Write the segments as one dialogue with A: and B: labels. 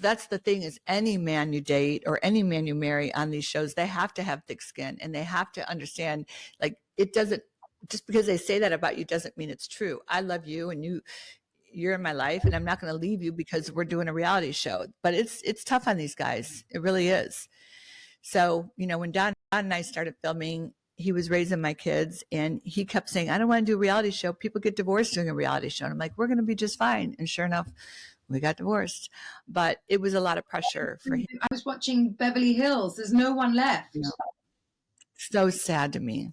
A: that's the thing, is any man you date or any man you marry on these shows, they have to have thick skin, and they have to understand, like, it doesn't, just because they say that about you doesn't mean it's true. I love you, and you're in my life, and I'm not going to leave you because we're doing a reality show. But it's tough on these guys. It really is. So, when Don and I started filming, he was raising my kids, and he kept saying, I don't want to do a reality show. People get divorced doing a reality show. And I'm like, we're going to be just fine. And sure enough, we got divorced. But it was a lot of pressure for him.
B: I was watching Beverly Hills. There's no one left.
A: So sad to me.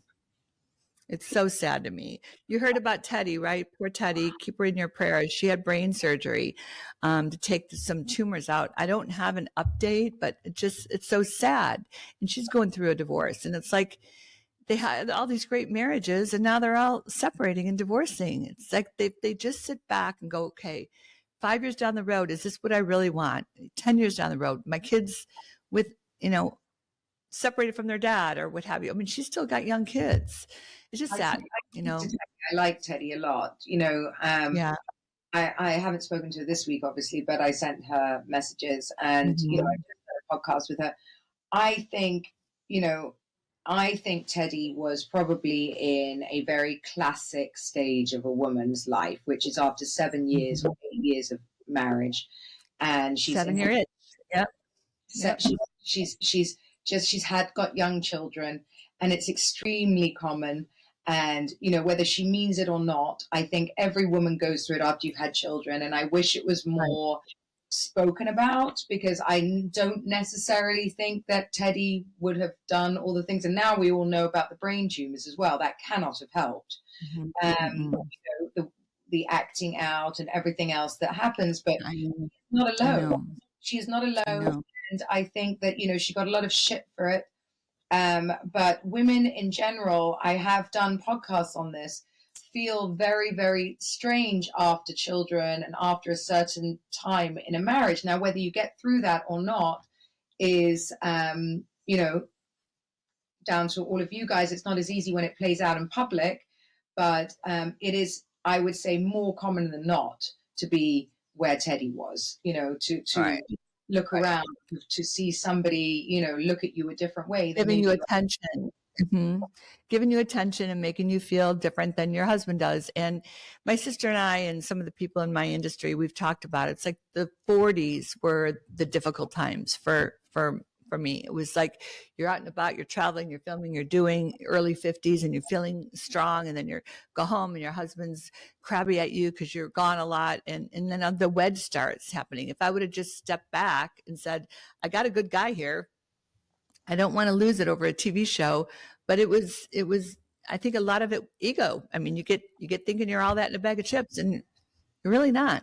A: It's so sad to me. You heard about Teddi, right? Poor Teddi. Keep her in your prayers. She had brain surgery to take some tumors out. I don't have an update, but it's so sad. And she's going through a divorce. And it's like they had all these great marriages, and now they're all separating and divorcing. It's like they just sit back and go, okay, 5 years down the road, is this what I really want? 10 years down the road, my kids with, separated from their dad or what have you. I mean, she's still got young kids. It's just sad,
B: I like Teddi a lot.
A: Yeah.
B: I haven't spoken to her this week, obviously, but I sent her messages, and I just did a podcast with her. I think Teddi was probably in a very classic stage of a woman's life, which is after 7 years or 8 years of marriage, and she's
A: 7 year itch. Yep.
B: She's got young children, and it's extremely common. And, whether she means it or not, I think every woman goes through it after you've had children. And I wish it was more spoken about, because I don't necessarily think that Teddi would have done all the things. And now we all know about the brain tumors as well. That cannot have helped. The acting out and everything else that happens. But she's not alone. She's not alone. And I think that, she got a lot of shit for it. But women in general, I have done podcasts on this, feel very, very strange after children and after a certain time in a marriage. Now, whether you get through that or not is, down to all of you guys. It's not as easy when it plays out in public, but it is, I would say, more common than not to be where Teddi was, to look around, to see somebody, look at you a different way.
A: Giving you attention. Giving you attention and making you feel different than your husband does. And my sister and I and some of the people in my industry, we've talked about it. It's like the 40s were the difficult times for me. It was like you're out and about, you're traveling, you're filming, you're doing. Early 50s, and you're feeling strong, and then you go home and your husband's crabby at you because you're gone a lot, and then the wedge starts happening. If I would have just stepped back and said, I got a good guy here, I don't want to lose it over a TV show. But it was I think a lot of it ego. I mean, you get thinking you're all that in a bag of chips, and you're really not.